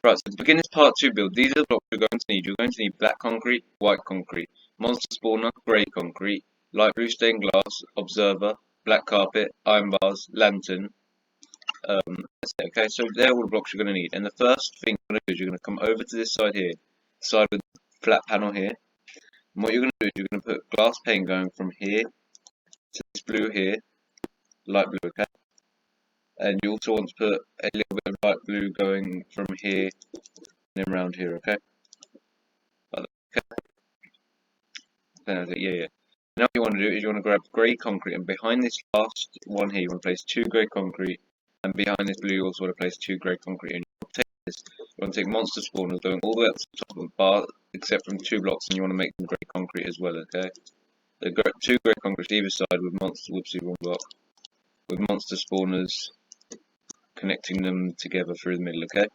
Right, so to begin this part 2 build, these are the blocks you're going to need. You're going to need black concrete, white concrete, monster spawner, grey concrete, light blue stained glass, observer, black carpet, iron bars, lantern. That's it, okay, so they're all the blocks you're going to need. And the first thing you're going to do is you're going to come over to this side here, side with the flat panel here. And what you're going to do is you're going to put glass pane going from here to this blue here, light blue, okay? And you also want to put a little bit of light blue going from here and then around here, okay? Like that, okay? Yeah. Now what you want to do is you want to grab grey concrete, and behind this last one here you want to place 2 grey concrete, and behind this blue you also want to place 2 grey concrete. And you want to take this, you want to take monster spawners going all the way up to the top of the bar, except from 2 blocks, and you want to make them grey concrete as well, okay? The 2 grey concrete either side with monster, whoopsie, wrong block, with monster spawners connecting them together through the middle, okay?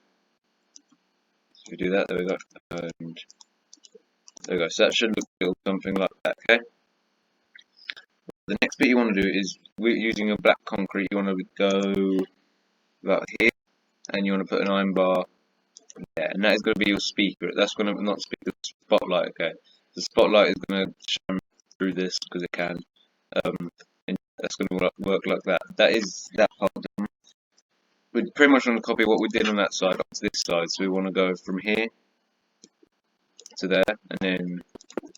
So we do that, there we go, and there we go. So that should look something like that, okay? The next bit you want to do is, using your black concrete, you want to go about here, and you want to put an iron bar there, and that is going to be your speaker. That's going to not speak the spotlight, okay? The spotlight is going to shine through this because it can, and that's going to work like that. That is that part done. We pretty much want to copy what we did on that side onto this side, so we want to go from here to there, and then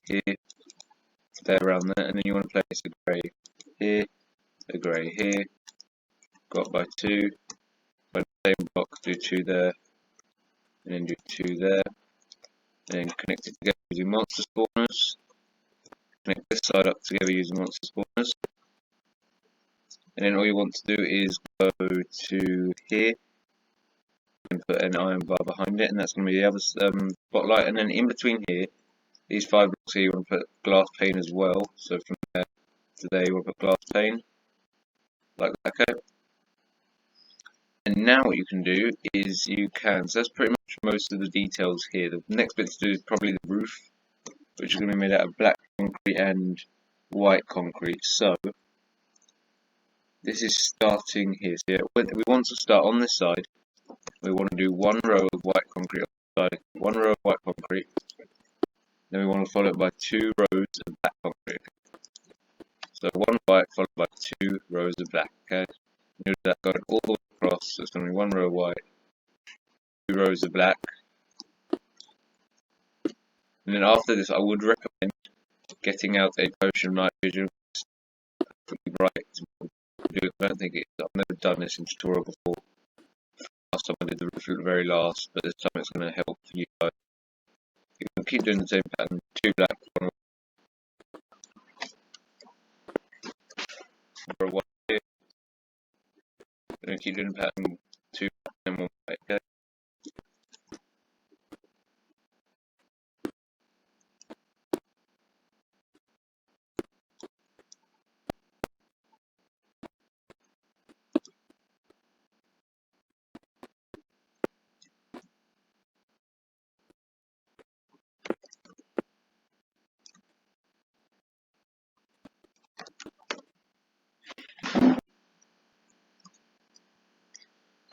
here to there, around there, and then you want to place a grey here, a grey here, got by 2, by the same block, do 2 there, and then do 2 there, and then connect it together using monster spawners, connect this side up together using monster spawners, and then all you want to do is go to here, and put an iron bar behind it, and that's going to be the other spotlight, and then in between here, these 5 blocks here, you want to put glass pane as well, so from there to there you want to put glass pane, like that, okay? And now what you can do is so that's pretty much most of the details here. The next bit to do is probably the roof, which is going to be made out of black concrete and white concrete. So this is starting here. So yeah, we want to start on this side. We want to do 1 row of white concrete on the side, 1 row of white concrete. Then we want to follow it by 2 rows of black concrete. So 1 white followed by 2 rows of black. Okay, you do that going all the way across. So it's going to be 1 row of white, 2 rows of black. And then after this, I would recommend getting out a potion of night vision. Right, I don't think I've never done this in tutorial before. Last time I did the roof at the very last, but this time it's going to help you guys. You can keep doing the same pattern, 2 black, 1 white here. And keep doing the pattern, 2 black and 1 white, okay?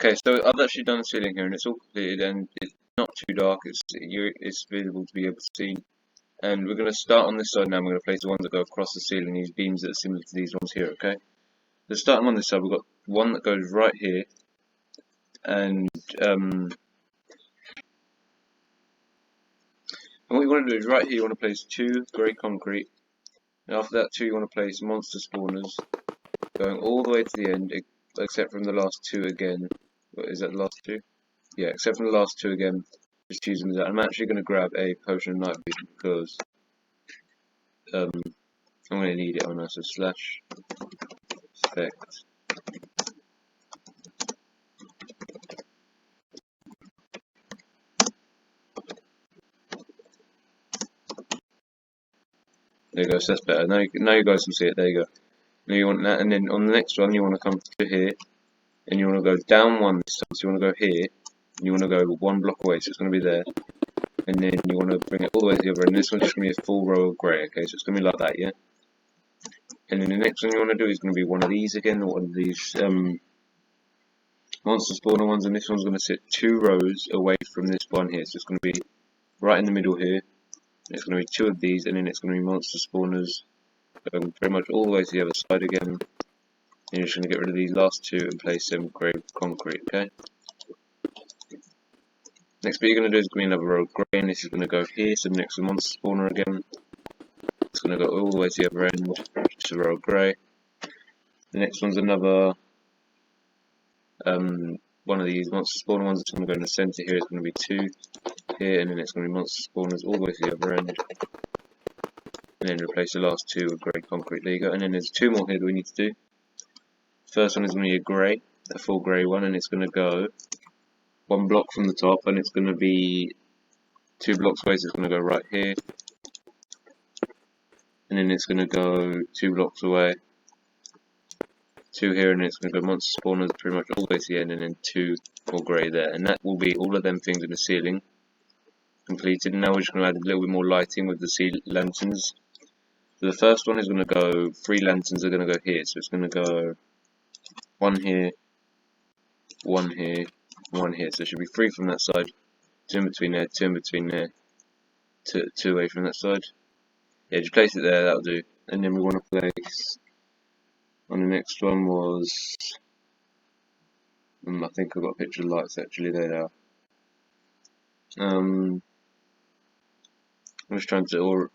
Okay, so I've actually done the ceiling here, and it's all completed, and it's not too dark. It's visible to be able to see. And we're going to start on this side now. We're going to place the ones that go across the ceiling. These beams that are similar to these ones here. Okay. So starting on this side, we've got one that goes right here, and what you want to do is right here. You want to place 2 grey concrete, and after that 2 you want to place monster spawners, going all the way to the end, except from the last 2 again. What is that, the last 2? Yeah, except from the last 2 again. Just choosing that. I'm actually going to grab a potion of night vision because I'm going to need it on us. So slash effect. There you go. So that's better. Now you guys can see it. There you go. Now you want that, and then on the next one you want to come to here, and you want to go down 1 this time. So you want to go here, and you want to go 1 block away. So it's going to be there. And then you want to bring it all the way to the other end. This one's just going to be a full row of grey, okay? So it's going to be like that, yeah? And then the next one you want to do is going to be one of these again, one of these monster spawner ones, and this one's going to sit 2 rows away from this one here. So it's going to be right in the middle here. It's going to be 2 of these, and then it's going to be monster spawners going pretty much all the way to the other side again. And you're just going to get rid of these last 2 and place them grey concrete, okay? Next bit you're going to do is going to be another row of grey, and this is going to go here, so next to the monster spawner again. It's going to go all the way to the other end, just a row of grey. The next one's another one of these monster spawner ones. It's going to go in the centre here. It's going to be 2 here, and then it's going to be monster spawners all the way to the other end. And then replace the last 2 with grey concrete. There you go. And then there's 2 more here that we need to do. First one is going to be a grey, a full grey one, and it's going to go 1 block from the top, and it's going to be 2 blocks away, so it's going to go right here. And then it's going to go 2 blocks away, 2 here, and then it's going to go monster spawners pretty much all the way to the end, and then 2 more grey there. And that will be all of them things in the ceiling completed. And now we're just going to add a little bit more lighting with the sea lanterns. So the first one is going to go, 3 lanterns are going to go here, so it's going to go 1 here, 1 here, 1 here. So there should be 3 from that side, 2 in between there, 2 in between there, 2 away from that side. Yeah, just place it there, that'll do. And then we want to place, on the next one was, I think I've got a picture of lights actually, there they are. I'm just trying to,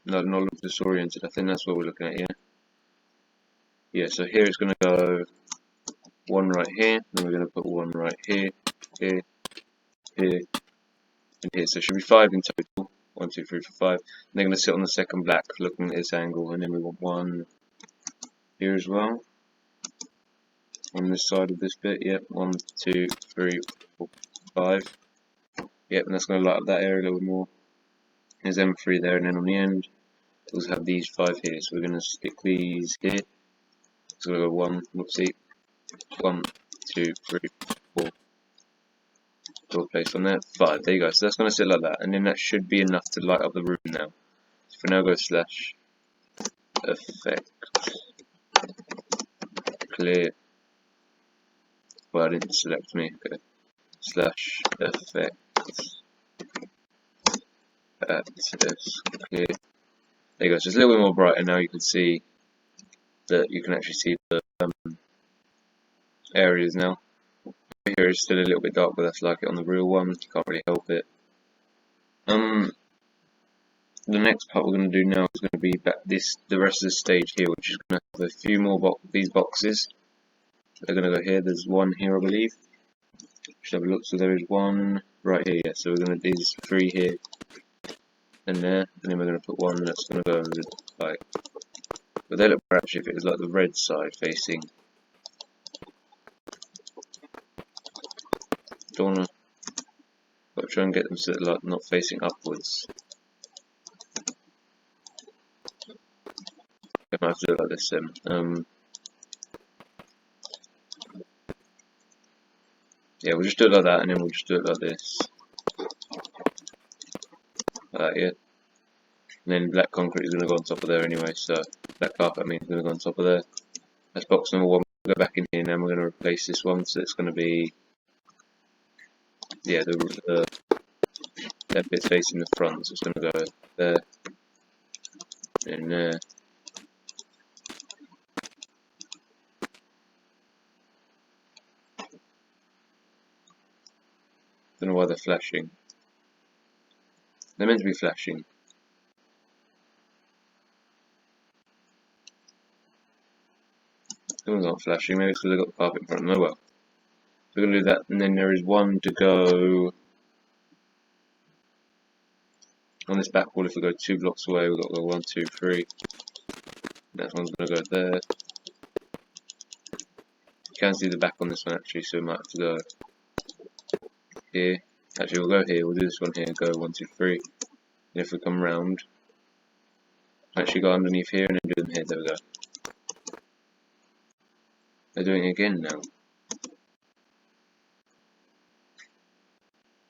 not look disoriented, I think that's what we're looking at, yeah. Yeah, so here it's going to go 1 right here, then we're going to put 1 right here, here, here, and here. So it should be 5 in total. 1, 2, 3, 4, 5. And they're going to sit on the second black looking at this angle, and then we want 1 here as well. On this side of this bit, yep, 1, 2, 3, 4, 5. Yep, and that's going to light up that area a little bit more. There's them 3 there, and then on the end, we'll have these 5 here. So we're going to stick these here. It's going to go 1, whoopsie, 1, 2, 3, 4. All placed on there, 5. There you go. So that's going to sit like that, and then that should be enough to light up the room now. So for now, go slash effect clear. Well, I didn't select me. Okay. Slash effect clear. There you go. So it's a little bit more bright, and now you can see that you can actually see the areas now. Here is still a little bit dark, but that's like it on the real one. You can't really help it. The next part we're going to do now is going to be the rest of the stage here, which is going to have a few more these boxes. They're going to go here. There's 1 here, I believe. Should have a look. So there is 1 right here. Yeah. So we're going to do these 3 here and there, and then we're going to put 1 that's going to go like. But they look better actually if it was like the red side facing. Don't wanna. Got to try and get them so they're like not facing upwards. I might have to do it like this then. Yeah, we'll just do it like that, and then we'll just do it like this. Like that, yeah. And then black concrete is going to go on top of there anyway, so black carpet, I mean, is going to go on top of there. That's box number 1. We'll go back in here now, and we're going to replace this one, so it's going to be, yeah, that bit's facing the front, so it's going to go there, and there. Don't know why they're flashing. They're meant to be flashing. Those aren't flashing, maybe it's because they've got the carpet in front of them. Oh well. So we're going to do that, and then there is 1 to go on this back wall. If we go 2 blocks away, we've got to go 1, 2, 3. That one's going to go there. You can see the back on this one actually, so we might have to go here. Actually, we'll go here, we'll do this one here, go 1, 2, 3. And if we come round, actually go underneath here and then do them here, there we go. They're doing it again now.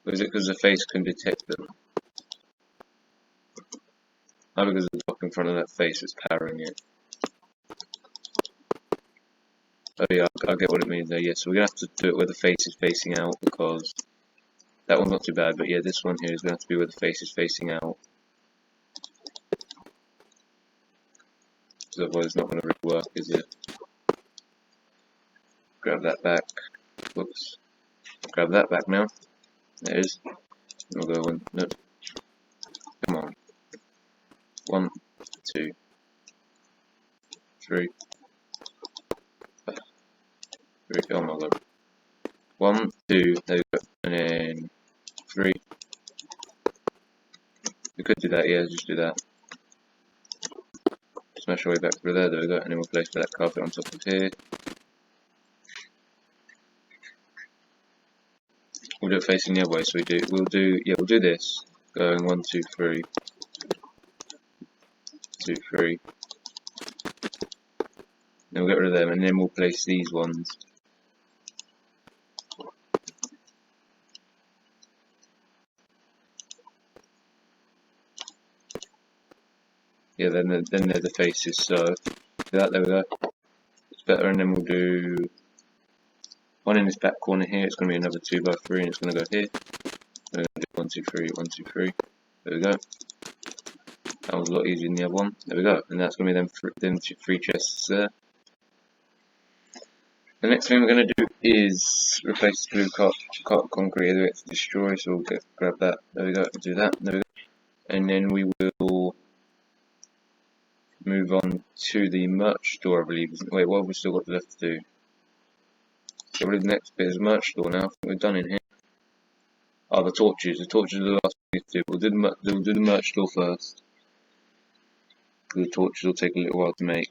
Or is it because the face can detect them? Not because the block in front of that face is powering it. Oh yeah, I get what it means there. Yeah, so we're gonna have to do it where the face is facing out, because that one's not too bad. But yeah, this one here is gonna have to be where the face is facing out, because otherwise it's not gonna really work, is it? Grab that back. Whoops. Grab that back now. There it is. We'll go one. No. Come on. 1, 2, 3. 3. Oh my god. 1, 2. There we go. And then 3. We could do that. Yeah, just do that. Smash our way back through there. There we go. And then we'll place that carpet on top of here. We'll do it facing the other way. So we'll do this. Going 1, 2, 3. 2, 3. Then we'll get rid of them, and then we'll place these ones. Yeah, then they're the faces. So do that. There we go. It's better, and then we'll do one in this back corner here. It's going to be another 2 by 3, and it's going to go here. We're going to do 1, 2, 3, 1, 2, 3. There we go. That was a lot easier than the other one. There we go, and that's going to be them 3 chests there. The next thing we're going to do is replace the blue concrete either it's destroyed, so we'll grab that. There we go. Do that. There we go. And then we will move on to the merch store, I believe. Wait, what have we still got left to do? So the next bit is merch store now. I think we're done in here. Oh, the torches. The torches are the last thing to do. We'll do the merch store first. The torches will take a little while to make.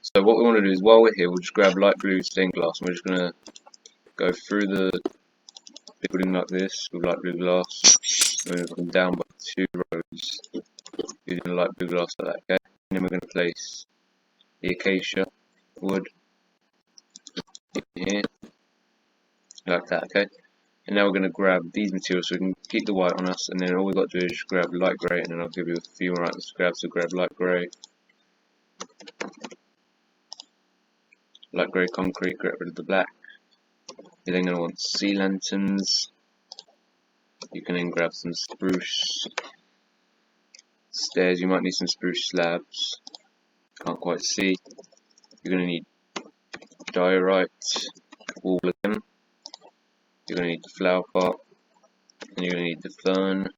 So what we want to do is, while we're here, we'll just grab light blue stained glass, and we're just going to go through the building like this with light blue glass. We're going to come down by 2 rows using light blue glass like that, okay? And then we're going to place the acacia wood in here, like that, okay? And now we're going to grab these materials so we can keep the white on us, and then all we've got to do is just grab light grey, and then I'll give you a few more items to grab. So grab light grey concrete, get rid of the black. You're then going to want sea lanterns. You can then grab some spruce stairs. You might need some spruce slabs. Can't quite see. You're going to need diorite wool again. You're going to need the flower pot. And you're going to need the fern.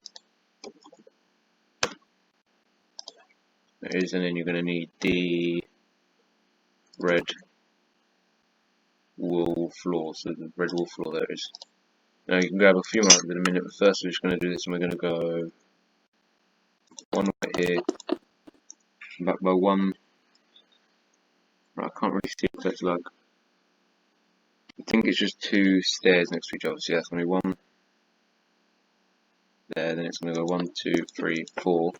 There it is, and then you're going to need the red wool floor. So the red wool floor, there it is. Now you can grab a few more in a minute, but first we're just going to do this, and we're going to go one right here, back by 1. Right, I can't really see what that's like. I think it's just 2 stairs next to each other, so that's going to be 1 there, then it's going to go 1, 2, 3, 4.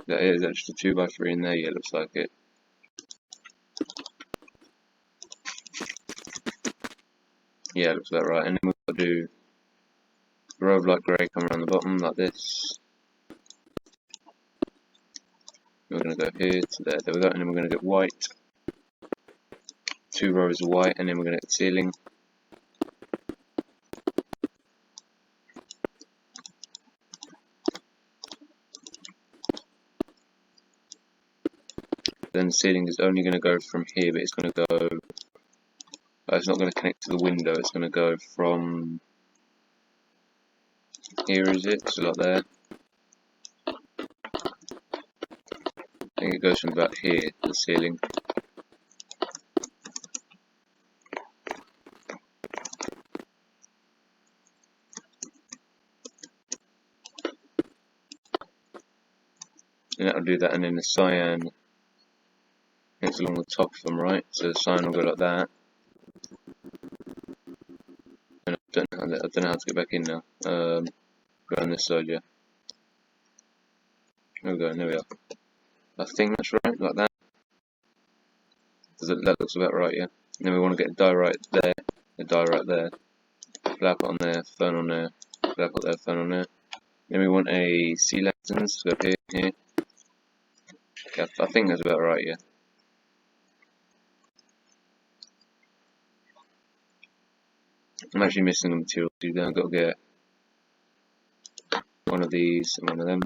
That is, that's just a 2 by 3 in there, yeah, looks like it. Yeah, looks about right, and then we've got to do a row of light grey come around the bottom like this. We're going to go here to there, there we go, and then we're going to get white. 2 rows of white, and then we're going to get the ceiling. Then the ceiling is only going to go from here, but it's going to go. It's not going to connect to the window. It's going to go from here, is it? So like there. I think it goes from about here to the ceiling. And that'll do that, and then the cyan it's along the top of them, right? So the cyan will go like that. And I don't know how to get back in now. Go on this side, yeah. There we go, there we are. I think that's right, like that. That looks about right, yeah. And then we want to get a die right there, a die right there, flap on there, fern on there, flap on there, fern on there. Then we want a sea lanterns, so here, here. Okay, I think that's about right, yeah. I'm actually missing the material, so then I've got to get one of these and one of them.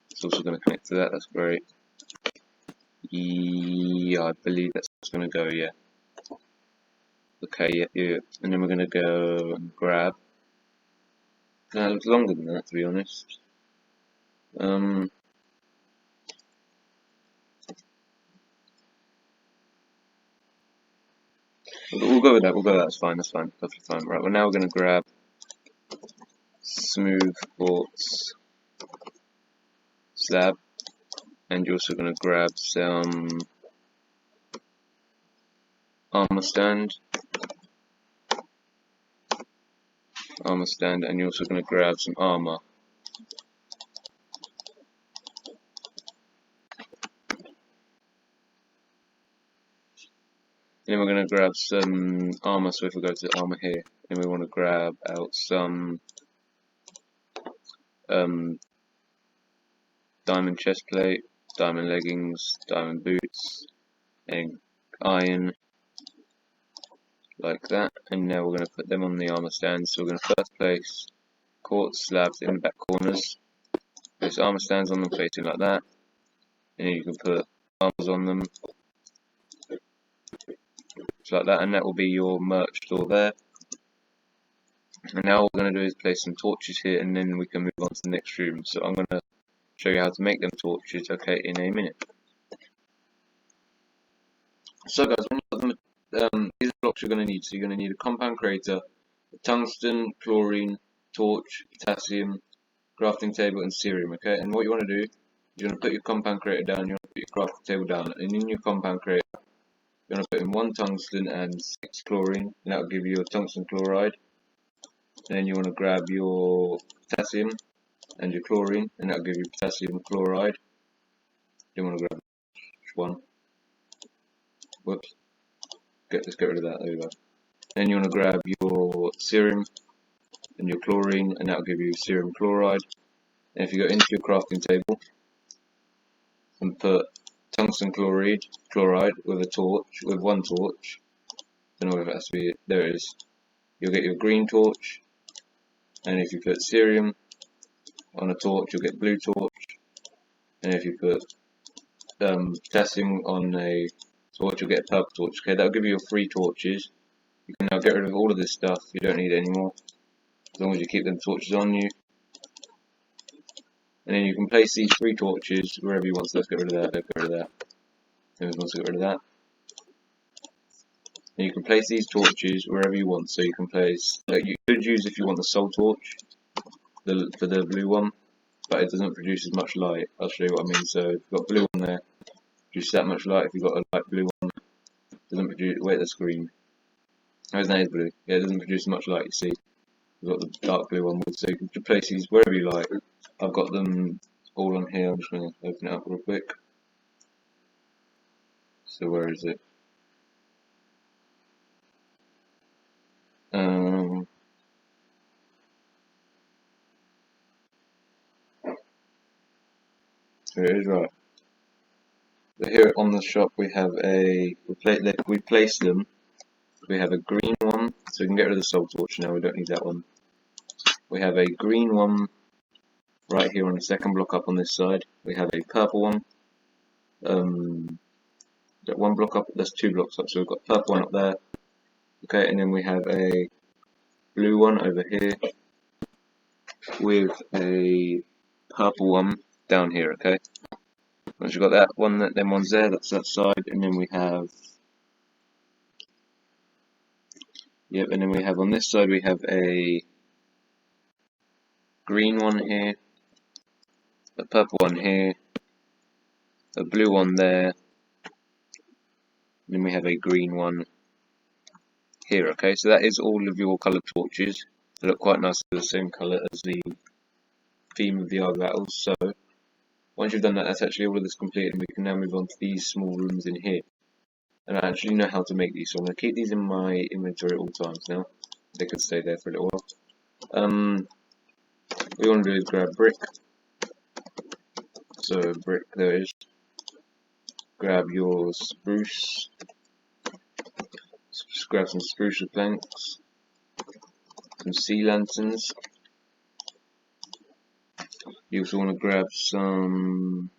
It's also going to connect to that, that's great. Yeah, I believe that's going to go, yeah. Okay, yeah. And then we're going to go and grab. That looks longer than that, to be honest. We'll go with that, that's fine, perfectly fine. Right, well now we're going to grab smooth quartz slab, and you're also going to grab some armor stand, and you're also going to grab some armor. Then we're going to grab some armor, so if we go to armor here, then we want to grab out some diamond chest plate, diamond leggings, diamond boots, and iron, like that. And now we're going to put them on the armor stand, so we're going to first place quartz slabs in the back corners. Place armor stands on them facing like that, and then you can put armors on them, just like that, and that will be your merch store there. And now what we're going to do is place some torches here, and then we can move on to the next room. So I'm going to show you how to make them torches, okay, in a minute. So guys, when you've got them, these are blocks you're going to need. So you're going to need a compound creator, a tungsten, chlorine, torch, potassium, crafting table, and cerium, okay? And what you want to do, you're going to put your compound creator down, you want to put your crafting table down, and in your compound creator, you're going to put in 1 tungsten and 6 chlorine, and that will give you a tungsten chloride. And then you want to grab your potassium and your chlorine, and that will give you potassium chloride. You want to grab which one? Whoops. Let's get rid of that. There we go. Then you want to grab your cerium and your chlorine, and that will give you cerium chloride. And if you go into your crafting table and put tungsten chloride with a torch, with 1 torch, I don't know if it has to be, there it is. You'll get your green torch, and if you put cerium on a torch, you'll get blue torch, and if you put potassium on a torch, you'll get a purple torch. Okay, that'll give you your 3 torches. You can now get rid of all of this stuff, you don't need it anymore, as long as you keep them torches on you. And then you can place these 3 torches wherever you want, so let's get rid of that, let's get rid of that. Then we want to get rid of that. And you can place these torches wherever you want, so you can place, like you could use if you want the soul torch, for the blue one, but it doesn't produce as much light. I'll show you what I mean. So if you've got blue on there, produces that much light. If you've got a light blue one, it doesn't produce, wait, that's green. Oh, that is blue. Yeah, it doesn't produce much light, you see. You've got the dark blue one, so you can place these wherever you like. I've got them all on here, I'm just going to open it up real quick. So where is it? Here it is, right. But here on the shop we have we place them. We have a green one, so we can get rid of the soul torch now, we don't need that one. We have a green one right here on the second block up on this side. We have a purple one. That 1 block up, there's 2 blocks up, so we've got a purple one up there. Okay, and then we have a blue one over here with a purple one down here, okay? Once you've got that one, them ones there, that's that side, and then we have, yep, and then we have on this side, we have a green one here, a purple one here, a blue one there, and then we have a green one here, okay? So that is all of your coloured torches. They look quite nice, they're the same colour as the theme of the Arg Battles, so once you've done that, that's actually all of this completed, and we can now move on to these small rooms in here. And I actually know how to make these, so I'm going to keep these in my inventory at all times now. They can stay there for a little while. What you want to do is grab brick. So brick, there it is. grab your spruce, grab some spruce planks, some sea lanterns. You also want to grab some,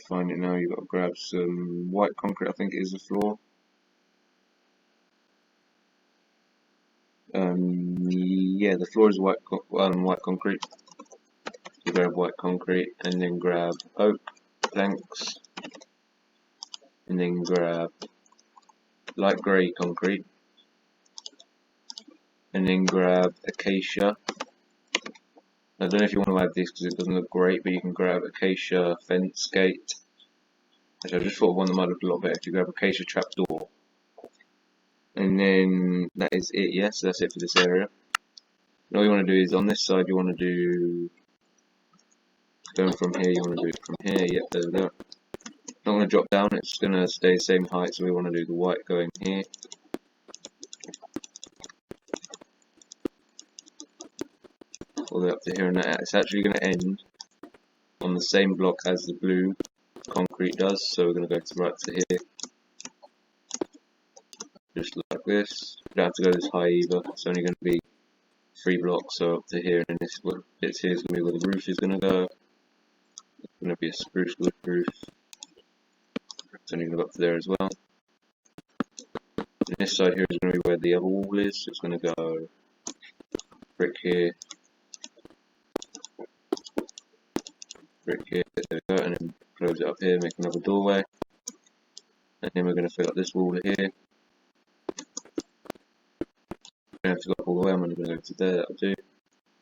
find it now, you've got to grab some white concrete, I think it is the floor. Yeah, the floor is white concrete. You grab white concrete, and then grab oak planks, and then grab light grey concrete, and then grab acacia. I don't know if you want to add this because it doesn't look great, but you can grab acacia fence gate. Actually, I just thought of one that might look a lot better. If you grab acacia trapdoor, and then that is it. Yes, that's it for this area. And all you want to do is on this side, you want to do going from here. You want to do it from here. Yep, there we go. Not going to drop down. It's going to stay the same height. So we want to do the white going here. All the way up to here, and that it's actually going to end on the same block as the blue concrete does. So we're going to go to right to here, just like this. You don't have to go this high either. It's only going to be 3 blocks, so up to here, and this bit here is going to be where the roof is going to go. It's going to be a spruce wood roof. It's only going to go up to there as well. And this side here is going to be where the other wall is. So it's going to go brick here, there we go, and then close it up here, make another doorway, and then we're going to fill up this wall here. I don't have to go up all the way, I'm only going to go to there, that'll do.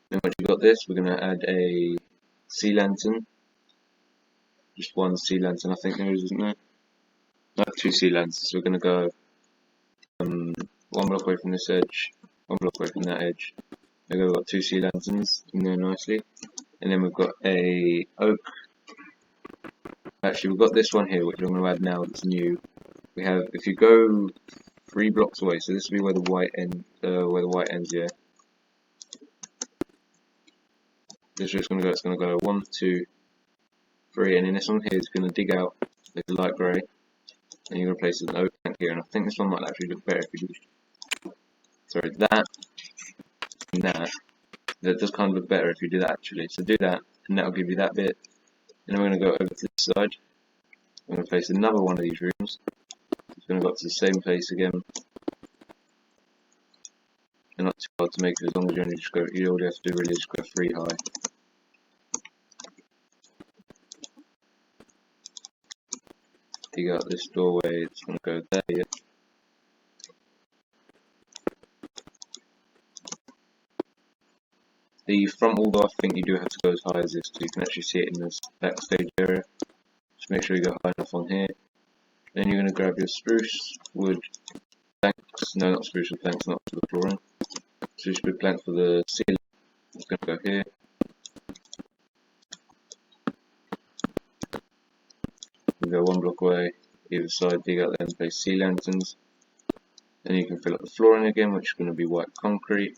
Then once you've got this, we're going to add a sea lantern. Just one sea lantern, I think there is, isn't there? No, 2 sea lanterns. So we're going to go 1 block away from this edge, 1 block away from that edge. We've got 2 sea lanterns in there nicely. And then we've got a oak. Actually, we've got this one here, which I'm going to add now. That's new. We have, if you go 3 blocks away, so this will be where the white end, where the white ends here. This is just going to go. It's going to go 1, 2, 3, and then this one here is going to dig out with the light grey, and you're going to place an oak plank here. And I think this one might actually look better if you do. Sorry, that and that. That does kind of look better if you do that actually. So do that, and that'll give you that bit. And then we're going to go over to this side. I'm going to place another one of these rooms. It's going to go up to the same place again. And not too hard to make it, as long as you only just go. You all you have to do really is just go 3 high. Dig out this doorway. It's going to go there. Yeah. The front wall, though, I think you do have to go as high as this, so you can actually see it in this backstage area. Just make sure you go high enough on here. Then you're going to grab your spruce wood planks. No, not spruce wood planks, not for the flooring. Spruce wood plank for the ceiling. It's going to go here. You go 1 block away, either side, dig out there and place sea lanterns. Then you can fill up the flooring again, which is going to be white concrete.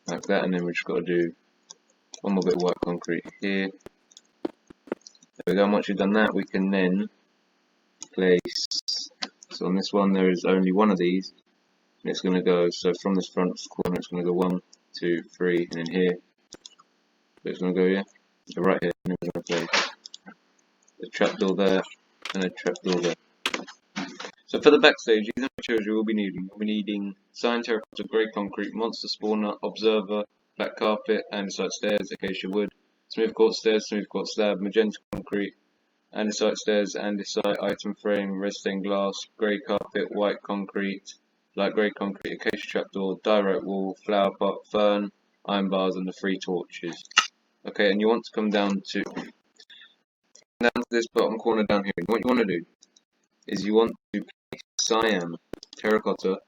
Like that, and then we've just got to do 1 more bit of white concrete here. There we go, and once you've done that, we can then place, so on this one there is only 1 of these, and it's going to go, so from this front corner it's going to go 1, 2, 3, and then here, so it's going to go here, so right here, and then we're going to place a trapdoor there, and a trapdoor there. So for the backstage, these are materials you will be needing. We'll be needing cyan, terracotta, grey concrete, monster spawner, observer, black carpet, andesite stairs, acacia wood, smooth quartz stairs, smooth quartz slab, magenta concrete, andesite stairs, andesite item frame, red stained glass, grey carpet, white concrete, light grey concrete, acacia trapdoor, direct wall, flower pot, fern, iron bars, and the 3 torches. Okay, and you want to come down to this bottom corner down here. And what you want to do is you want to place cyan terracotta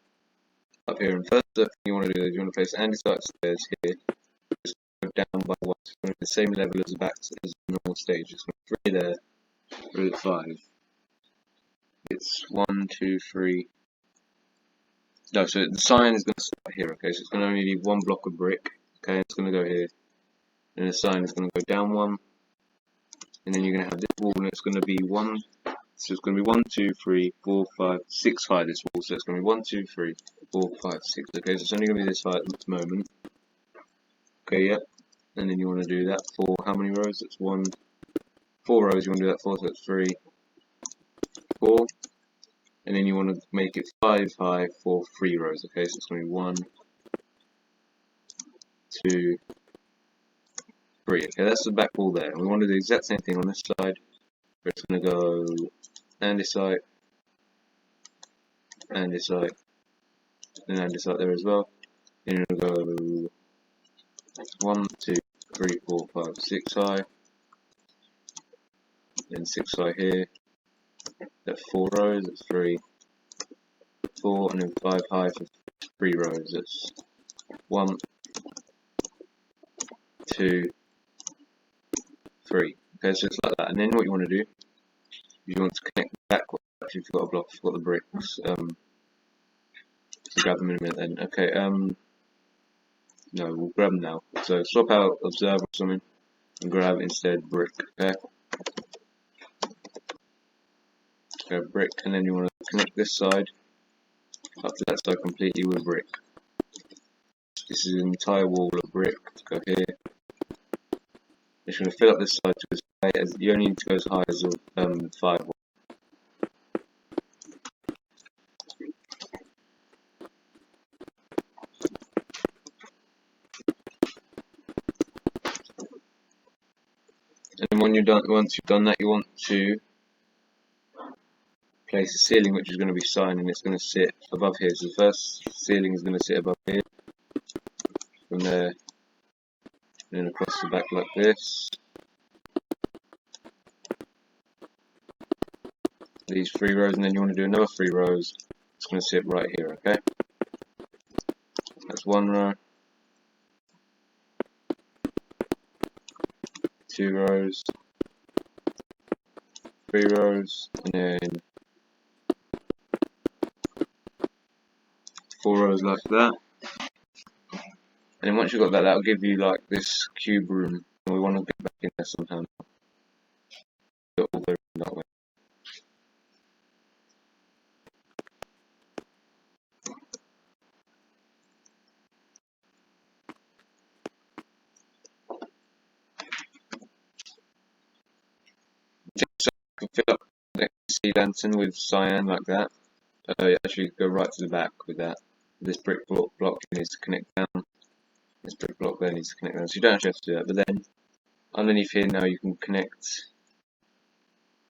up here, and first thing you want to do is you want to place andesite stairs here, just go down by 1, it's going to be the same level as the back as the normal stage. It's going to be 3 there, 3 at 5. It's 1, 2, 3. No, so the cyan is going to start here. Okay, so it's going to only leave 1 block of brick. Okay, it's going to go here. and the sign is going to go down 1, and then you're going to have this wall, and it's going to be 1. So it's going to be 1, 2, 3, 4, 5, 6 high, this wall. So it's going to be 1, 2, 3, 4, 5, 6. Okay, so it's only going to be this high at the moment. Okay, yeah. And then you want to do that for how many rows? It's 4 rows you want to do that for, so it's 3, 4. And then you want to make it 5 high for 3 rows. Okay, so it's going to be 1, 2, 3. Okay, that's the back wall there. And we want to do the exact same thing on this side. Where it's going to go and this side, and this side, and this side there as well. And you're going to go 1, 2, 3, 4, 5, 6 high, and 6 high here. That's 4 rows. That's 3, 4, and then 5 high for 3 rows. That's 1, 2, 3. Okay, so it's like that. And then what you want to do, you want to connect back. Actually, you've got a block. You've got the bricks. So grab them in a minute then. Okay. No, we'll grab them now. So swap out observer or something, and grab instead brick. Okay. Go brick, and then you want to connect this side up to that side completely with brick. This is an entire wall of brick. Go here. Just going to fill up this side to as high as you only need to go as high as a 5 wall. And then when you're done, once you've done that, you want to place a ceiling which is going to be sign, and it's going to sit above here. So the first ceiling is going to sit above here. From there, and then across the back like this. These 3 rows, and then you want to do another 3 rows. It's going to sit right here. Okay. That's 1 row. 2 rows. 3 rows, and then 4 rows like that. And then once you've got that, that'll give you like this cube room. And we want to get back in there somehow. All the way that way. Just so you can fill up the sea lantern with cyan like that. Actually, go right to the back with that. This brick block needs to connect down. This brick block there needs to connect down. So you don't actually have to do that. But then underneath here now you can connect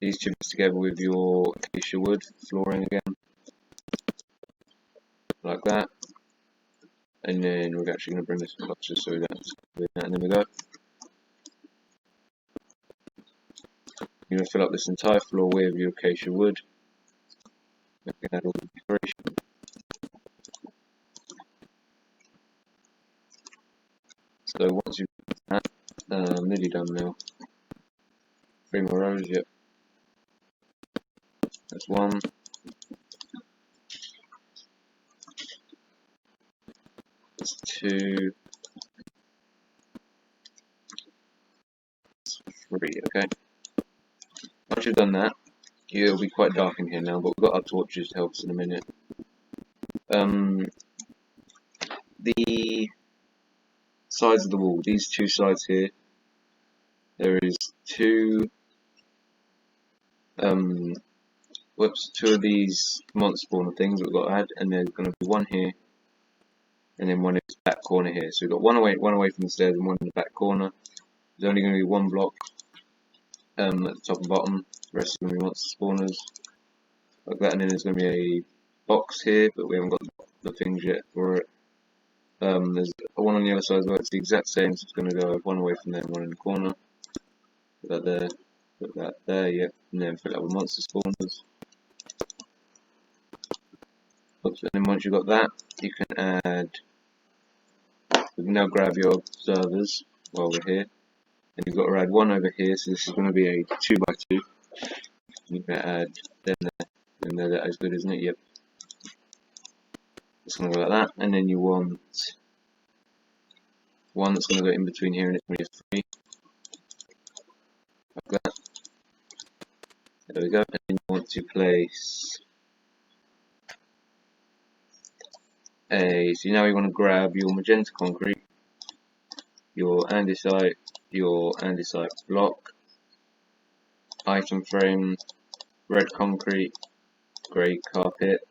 these two bits together with your acacia wood flooring again, like that. And then we're actually going to bring this up just so we don't have to do that. And then we go. You're going to fill up this entire floor with your acacia wood. We can add all the decoration. So once you've done that, nearly done now. 3 more rows, yep. That's 1. That's 2. That's 3, okay. Once you've done that, it'll be quite dark in here now, but we've got our torches to help us in a minute. The sides of the wall, these 2 sides here, there is 2 2 of these monster spawner things that we've got to add, and there's going to be 1 here, and then 1 in this back corner here. So we've got one away from the stairs and 1 in the back corner. There's only going to be 1 block at the top and bottom. The rest are going to be monster spawners, like that. And then there's going to be a box here, but we haven't got the things yet for it. There's 1 on the other side as well. It's the exact same, so it's going to go 1 away from there and 1 in the corner. Put that there, put that there, yep, and then fill it up with monster spawners. Oops, and then once you've got that, you can add. We can now grab your observers while we're here, and you've got to add 1 over here. So this is going to be a 2x2. You can add them there, and there. That is good, isn't it? Yep. It's going to go like that, and then you want one that's going to go in between here, and it's going to be a 3, like that. There we go. And then you want to place so now you want to grab your magenta concrete, your andesite block, item frame, red concrete, grey carpet,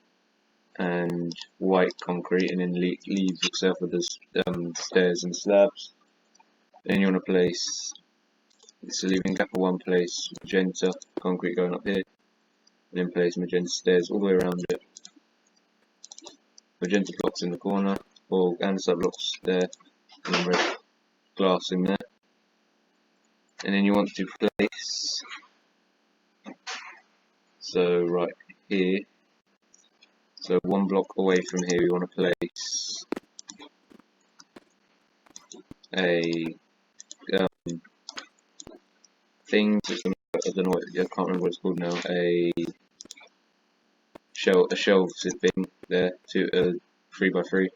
and white concrete, and then leave yourself with the stairs and slabs. Then you want to place, so leaving gap of 1, place magenta concrete going up here, and then place magenta stairs all the way around it. Magenta blocks in the corner, or andesite blocks there, and then red glass in there. And then you want to place, so right here, so 1 block away from here, you want to place a thing. I don't know what, I can't remember what it's called now. A shelf thing there, 3x3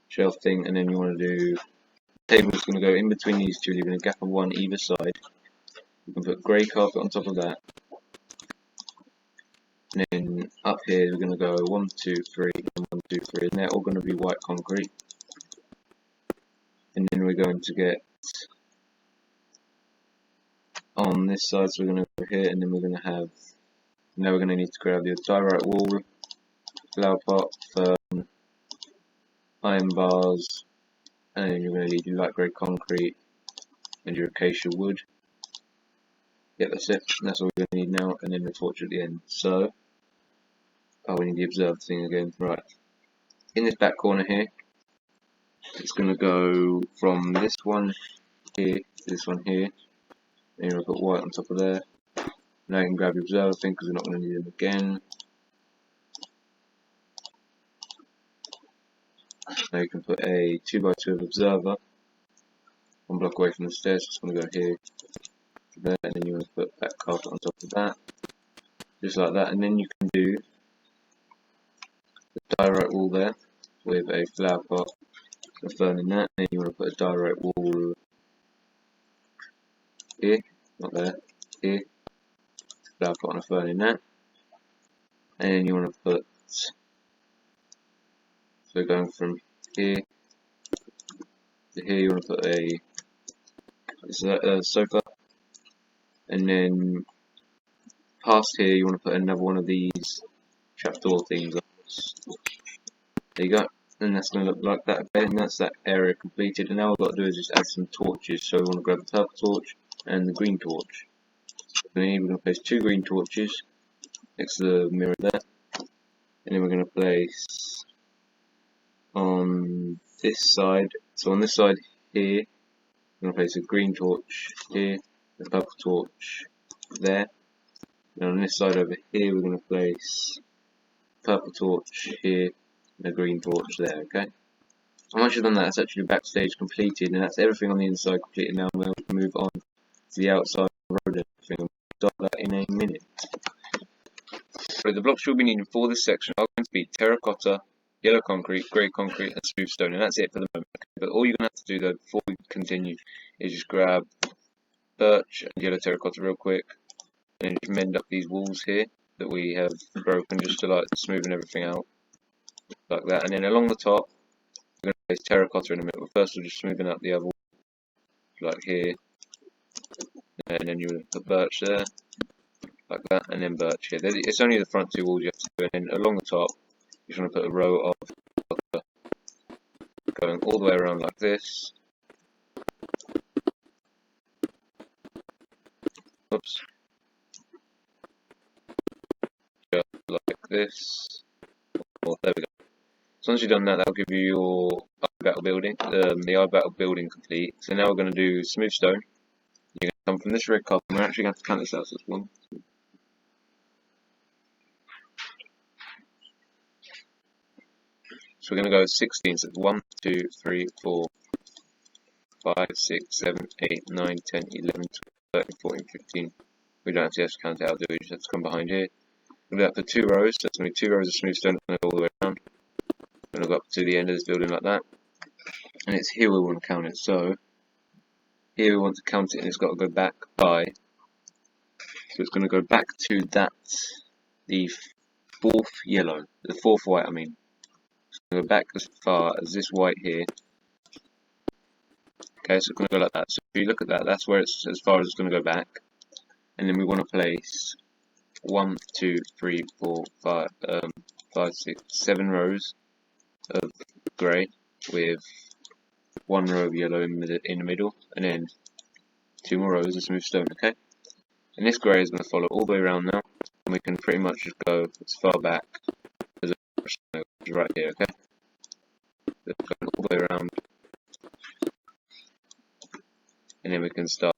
shelf thing, and then you want to do. The table is going to go in between these two, leaving a gap of 1 either side. You can put grey carpet on top of that. And then up here we're going to go 1, 2, 3, and 1, 2, 3, and they're all going to be white concrete. And then we're going to get on this side, so we're going to go here, and then we're going to have. Now we're going to need to grab your diorite wall, flower pot, fern, iron bars, and then you're going to need your light grey concrete and your acacia wood. Yeah, that's it. That's all we're going to need now, and then the torch at the end. So, we need the observed thing again. Right. In this back corner here, it's going to go from this one here to this one here. And you're going to put white on top of there. Now you can grab your observer thing because we're not going to need them again. Now you can put a 2x2 of observer 1 block away from the stairs. It's going to go here to there, and then you want to put that carpet on top of that, just like that. And then you can do the diorite wall there with a flower pot, a fern in that. And then you want to put a diorite wall here, not there, here. Flower pot and a fern in that, and then you want to put, so going from here to here, you want to put a sofa, and then past here you want to put another one of these trapdoor things. There you go, and that's going to look like that. Okay, and that's that area completed. And now all I've got to do is just add some torches. So we want to grab the purple torch and the green torch. We're going to place 2 green torches next to the mirror there, and then we're going to place on this side. So on this side here, we're going to place a green torch here, a purple torch there, and on this side over here, we're going to place a purple torch here and a green torch there. Okay. And once you've done that, that's actually backstage completed, and that's everything on the inside completed. Now we'll move on to the outside road and everything. Start that in a minute. So the blocks you'll be needing for this section are going to be terracotta, yellow concrete, grey concrete, and smooth stone, and that's it for the moment. Okay? But all you're going to have to do though before we continue is just grab birch and yellow terracotta real quick, and then just mend up these walls here that we have broken, just to like smoothen everything out like that. And then along the top, we're going to place terracotta in the middle. First, we'll just smoothen out the other wall like here. And then you would put birch there, like that, and then birch here. It's only the front 2 walls you have to do, and then along the top, you just want to put a row of going all the way around like this. Oops. Just like this. Oh, there we go. So once you've done that, that'll give you your battle building, the battle building complete. So now we're going to do smooth stone. You're going to come from this red carpet, and we're actually going to have to count this out. So it's 1, 2. So we're going to go 16. So it's 1, 2, 3, 4, 5, 6, 7, 8, 9, 10, 11, 12, 13, 14, 15. We don't actually have to count it out, do we? We just have to come behind here. We'll do that for 2 rows. So that's going to be 2 rows of smooth stone, going to go all the way around. We're going to go up to the end of this building like that. and it's here we want to count it. So here we want to count it, and it's got to go back by. So it's going to go back to the fourth yellow, the fourth white. I mean, it's going to go back as far as this white here. Okay, so it's going to go like that. So if you look at that, that's where it's as far as it's going to go back. And then we want to place 1, 2, 3, 4, 5, 5, 6, 7 rows of grey with 1 row of yellow in the middle, and then 2 more rows of smooth stone. Okay, and this grey is going to follow all the way around now, and we can pretty much just go as far back as right here. Okay, so going all the way around, and then we can start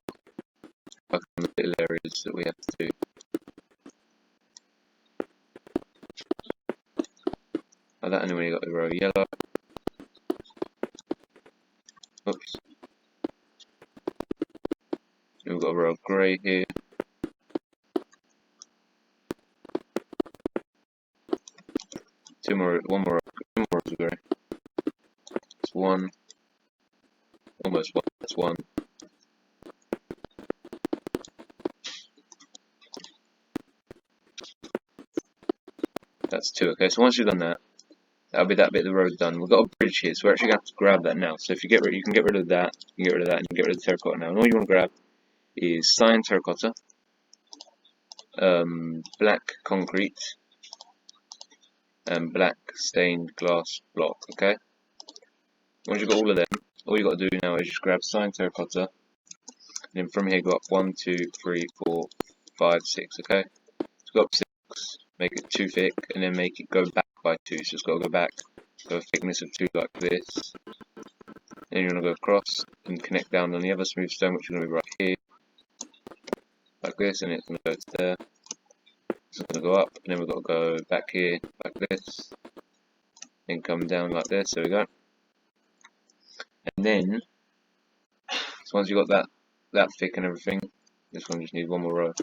working on the little areas that we have to do. Like that, and then when you got the row of yellow, oops, and we've got a row of grey here, one more rows of grey. It's one, almost one. That's one. That's 2. Okay, so once you've done that, that'll be that bit of the road done. We've got a bridge here, so we're actually going to have to grab that now. So if you you can get rid of that, you can get rid of that, and you can get rid of the terracotta now. And all you want to grab is cyan terracotta, black concrete, and black stained glass block. Okay. Once you've got all of them, all you got to do now is just grab cyan terracotta, and then from here go up 1, 2, 3, 4, 5, 6. Okay. So go up 6, make it 2 thick, and then make it go back by 2. So it's got to go back, go a thickness of 2 like this. Then you want to go across and connect down on the other smooth stone, which is going to be right here, like this, and it's going to go to there. It's going to go up, and then we've got to go back here, like this, then come down like this. There we go. And then, so once you've got that thick and everything, this one just needs one more row.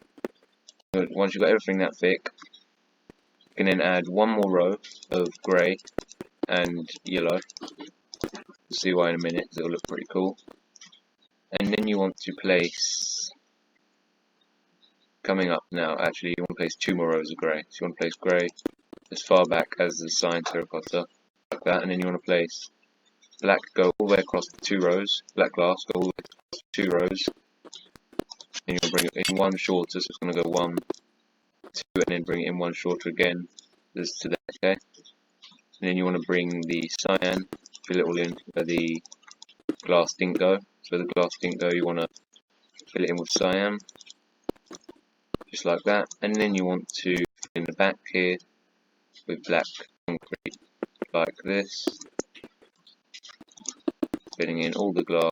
So once you've got everything that thick, you can then add one more row of grey and yellow. You'll see why in a minute, because it'll look pretty cool. And then you want to place, coming up now, actually you want to place 2 more rows of grey. So you want to place grey as far back as the cyan terracotta, like that, and then you want to place black, go all the way across the 2 rows, black glass, go all the way across the 2 rows, and you'll bring it in one shorter, so it's going to go 1, 2, and then bring it in one shorter again, as to that. Okay, and then you want to bring the cyan, fill it all in where the glass didn't go. So the glass didn't go, you want to fill it in with cyan, just like that. And then you want to fill in the back here with black concrete, like this, filling in all the glass.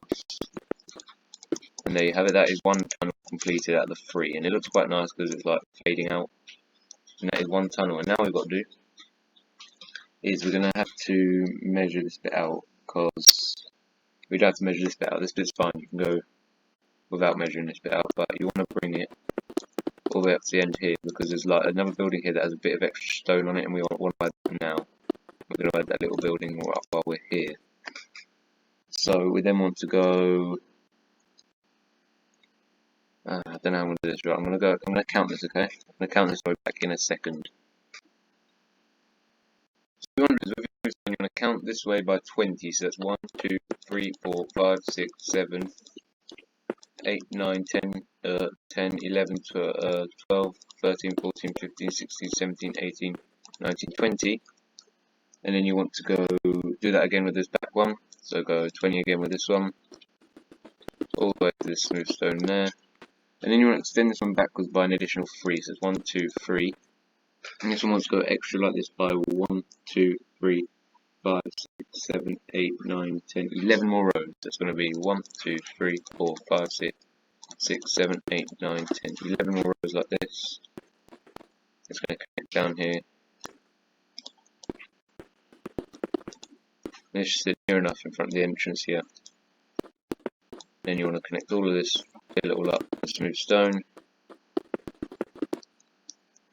And there you have it. That is one tunnel completed out of the 3, and it looks quite nice because it's like fading out. And that is one tunnel. And now what we've got to do is we're going to have to measure this bit out, because we don't have to measure this bit out. This bit's fine, you can go without measuring this bit out, but you want to bring it all the way up to the end here, because there's like another building here that has a bit of extra stone on it, and we want to add that now. We're going to add that little building while we're here. So we then want to go, I don't know how I'm going to do this. Right, I'm going to count this. Okay, I'm going to count this way back in a second. So what you want to do is you're going to count this way by 20. So that's 1, 2, 3, 4, 5, 6, 7, 8, 9, 10, 10, 11, 12, 13, 14, 15, 16, 17, 18, 19, 20. And then you want to go do that again with this back one. So go 20 again with this one, all the way to this smooth stone there. And then you want to extend this one backwards by an additional 3. So it's 1, 2, 3. And this one wants to go extra like this by 1, 2, 3, 5, 6, 7, 8, 9, 10, 11 more rows. That's going to be 1, 2, 3, 4, 5, 6, 7, 8, 9, 10, 11 more rows like this. It's going to connect down here. This should sit near enough in front of the entrance here. Then you want to connect all of this, fill it all up with smooth stone.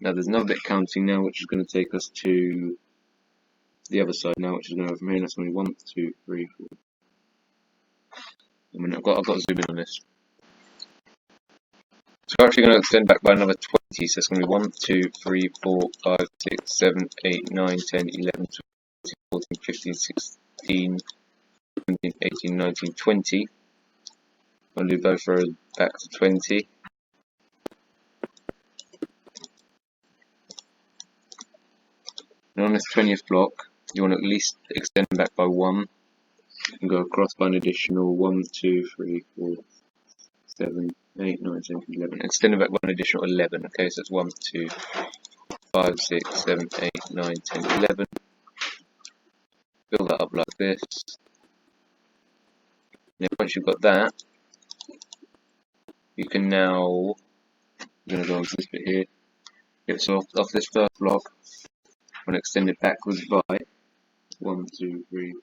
Now there's another bit counting now, which is going to take us to the other side now, which is going to go from here. That's going to be 1, 2, 3, 4. I mean, I've got to zoom in on this. So we're actually going to extend back by another 20, so it's going to be 1, 2, 3, 4, 5, 6, 7, 8, 9, 10, 11, 12, 14, 15, 16, 17, 18, 19, 20. I'll do both rows back to 20. And on this 20th block, you want to at least extend back by 1 and go across by an additional 1, 2, 3, 4, 7, 8, 9, 10, 11. Extend it back by an additional 11. Okay, so it's 1, 2, 5, 6, 7, 8, 9, 10, 11. Fill that up like this. And then once you've got that, you can now, I'm going to go on to this bit here. Get so off this first block, I'm going to extend it backwards by 1, 2, 3.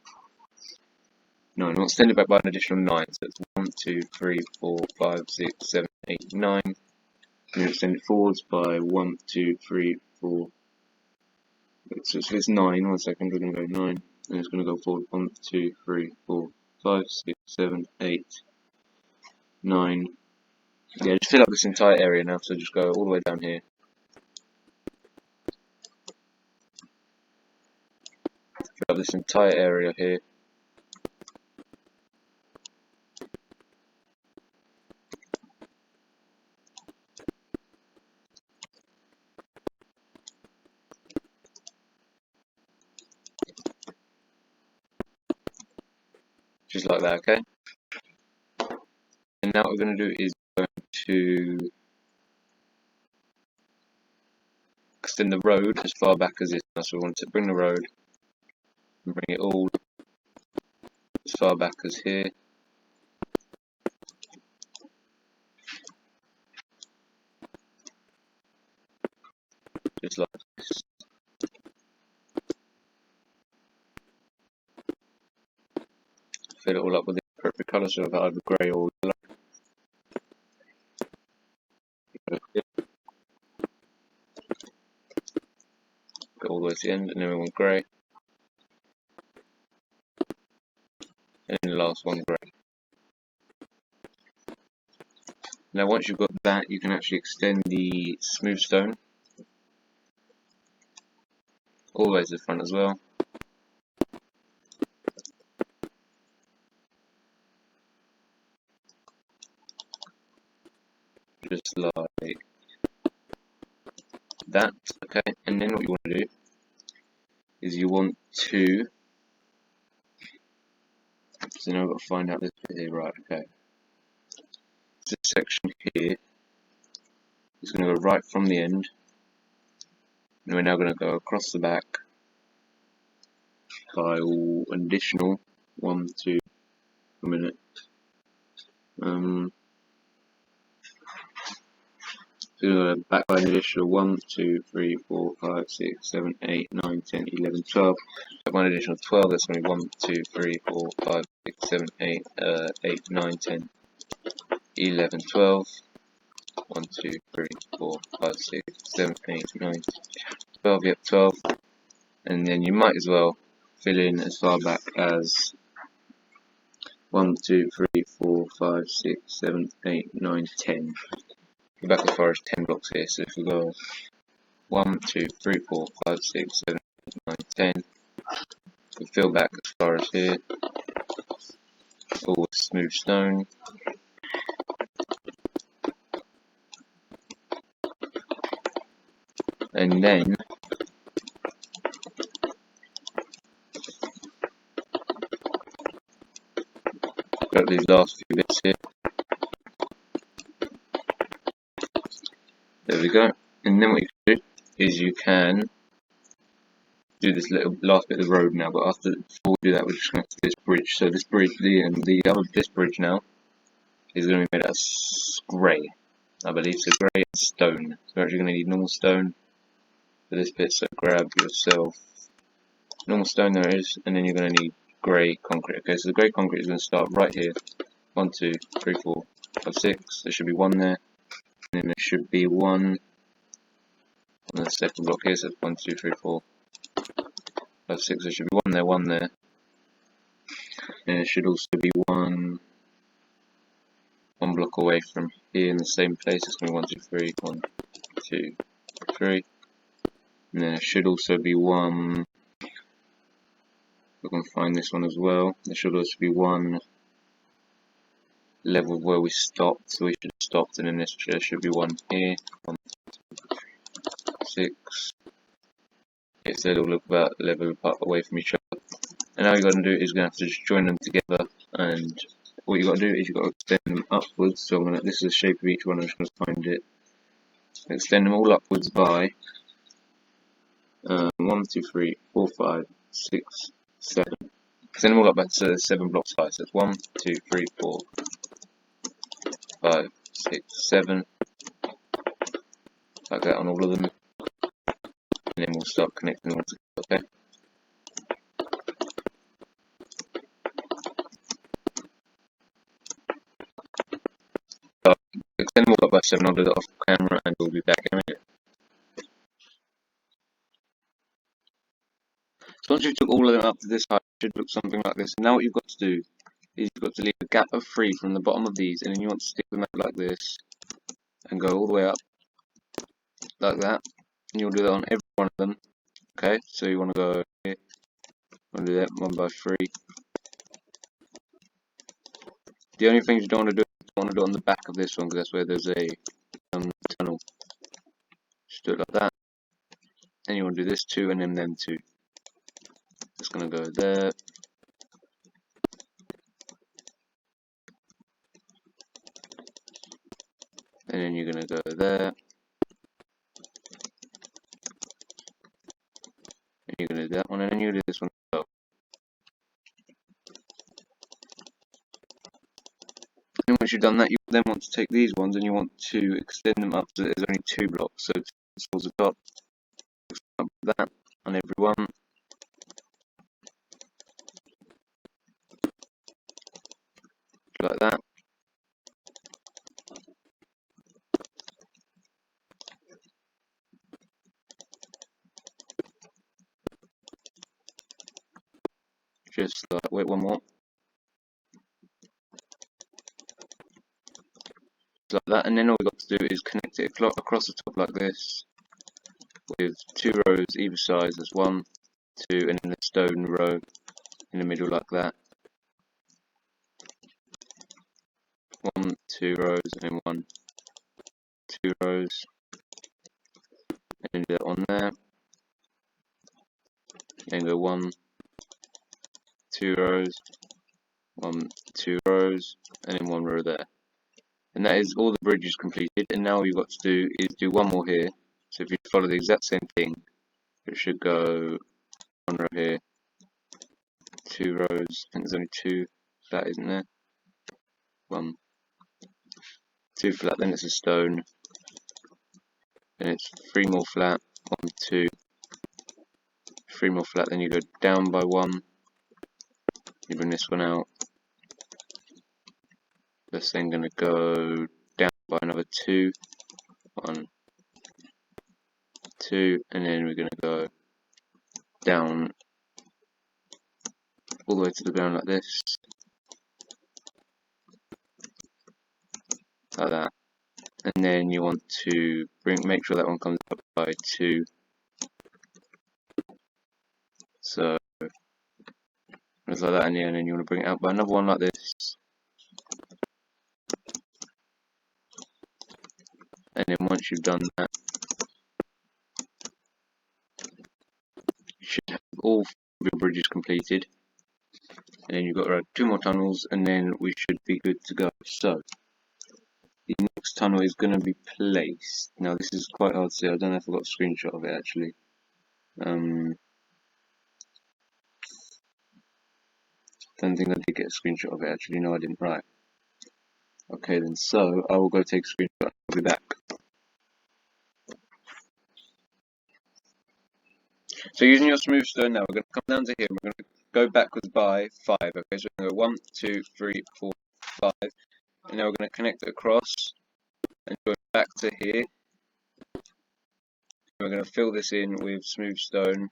No, I'm extend it back by an additional 9. So it's 1, 2, 3, 4, 5, 6, 7, 8, 9. And you extend it forwards by 1, 2, 3, 4. So it's 9. 1 second, we're going to go 9. And it's going to go forward 1, 2, 3, 4, 5, 6, 7, 8, 9. Yeah, just fill up this entire area now, so just go all the way down here. Fill up this entire area here. Just like that, okay? And now what we're going to do is going to extend the road as far back as this. So we want to bring the road and bring it all as far back as here. Just like this. Fill it all up with the appropriate colour, so I've got either grey or yellow. Go all the way to the end, and then we want grey. And then the last one grey. Now once you've got that, you can actually extend the smooth stone all the way to the front as well. Just like that, okay? And then what you want to do is you want to, so now I've got to find out this bit here, right, okay. This section here is going to go right from the end, and we're now going to go across the back by an additional 1, 2, a minute. So back by an additional 1, 2, 3, 4, 5, 6, 7, 8, 9, 10, 11, 12. Back by an additional 12, that's going to be 1, 2, 3, 4, 5, 6, 7, 8, 8, 9, 10, 11, 12. 1, 2, 3, 4, 5, 6, 7, 8, 9, 12, yep, 12. And then you might as well fill in as far back as 1, 2, 3, 4, 5, 6, 7, 8, 9, 10. Go back as far as 10 blocks here, so if we go 1, 2, 3, 4, 5, 6, 7, 8, 9, 10, we fill back as far as here, all with smooth stone. And then got these last few bits here. There we go. And then what you can do is you can do this little last bit of the road now, but before we do that, we're just going to do this bridge. So this bridge, this bridge now is going to be made out of grey, I believe. So grey and stone. So we're actually going to need normal stone for this bit. So grab yourself normal stone, there it is, and then you're going to need grey concrete. Okay, so the grey concrete is going to start right here. 1, 2, 3, 4, 5, 6. There should be 1 there, and then there should be 1 on the second block here. So 1, 2, 3, 4, 5, 6. There should be 1 there, 1 there, and there should also be 1 one block away from here in the same place. It's going to be 1, 2, 3, 1, 2, 3. And then there should also be one. We can find this one as well. There should also be one level where we stopped, so we should have stopped, and then there should be one here. 1, 6. Okay, so they'll look about level apart away from each other. And all you got to do is going to have to just join them together, and what you got to do is you got to extend them upwards. So this is the shape of each one. I'm just going to find it. Extend them all upwards by 1, 2, 3, 4, 5, 6, 7. Extend them all up to 7 blocks high. So it's 1, 2, 3, 4, 5, 6, 7. Like that on all of them. And then we'll start connecting them all together. Okay. Extend them all up by 7. I'll do that off camera, and we'll be back in a minute. So once you've took all of them up to this height, it should look something like this. Now what you've got to do is you've got to leave a gap of 3 from the bottom of these, and then you want to stick them out like this, and go all the way up, like that. And you'll do that on every one of them. Okay, so you want to go here, you want to do that 1 by 3. The only thing you don't want to do is you don't want to do it on the back of this one, because that's where there's a tunnel. Just do it like that. And you want to do this 2 and then them 2. It's going to go there. And then you're going to go there. And you're going to do that one, and then you do this one as well. And once you've done that, you then want to take these ones and you want to extend them up so that there's only 2 blocks. So towards the top, up that on every one. Like that. Just like, wait, one more. Like that, and then all we've got to do is connect it across the top like this, with 2 rows either side. There's 1, 2, and then the stone row in the middle like that. 1, 2 rows, and then 1, 2 rows, and then do that one there. Then go 1, 2 rows, 1, 2 rows, and then 1 row there. And that is all the bridges completed. And now all you've got to do is do one more here. So if you follow the exact same thing, it should go 1 row here, 2 rows. I think there's only 2 flat, isn't there? 1, 2 flat, then it's a stone. Then it's 3 more flat, 1, 2, 3 more flat. Then you go down by 1. You bring this one out. That's then going to go down by another 2. 1, 2, and then we're going to go down all the way to the ground like this, like that. And then you want to make sure that one comes up by 2. So it's like that, and then you want to bring it out by another one like this. And then once you've done that, you should have all 4 of your bridges completed. And then you've got to add 2 more tunnels, and then we should be good to go. So the next tunnel is going to be placed. Now this is quite hard to see. I don't know if I've got a screenshot of it actually. Don't think I did get a screenshot of it actually. No, I didn't. Right. Okay then. So I will go take a screenshot. I'll be back. So using your smooth stone now, we're going to come down to here. We're going to go backwards by 5. Okay, so we're going to go 1, 2, 3, 4, 5, and now we're going to connect it across and go back to here. We're going to fill this in with smooth stone.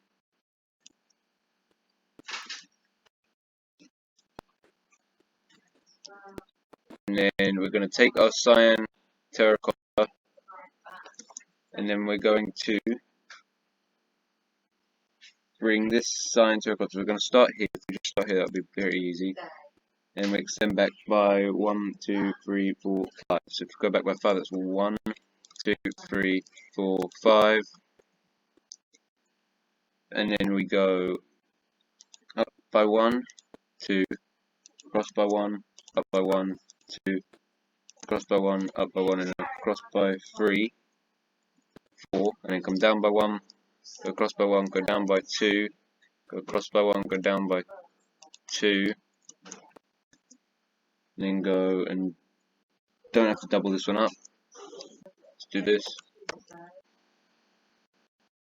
And And then we're going to take our cyan terracotta, and then we're going to bring this cyan terracotta. We're going to start here. If we just start here, that'll be very easy. And we extend back by 1, 2, 3, 4, 5. So if we go back by 5, that's 1, 2, 3, 4, 5. And then we go up by 1, 2, across by 1, up by 1, 2, across by 1, up by 1, and then across by 3, 4, and then come down by 1, go across by 1, go down by 2, go across by 1, go down by 2, and then go and don't have to double this one up. Let's do this.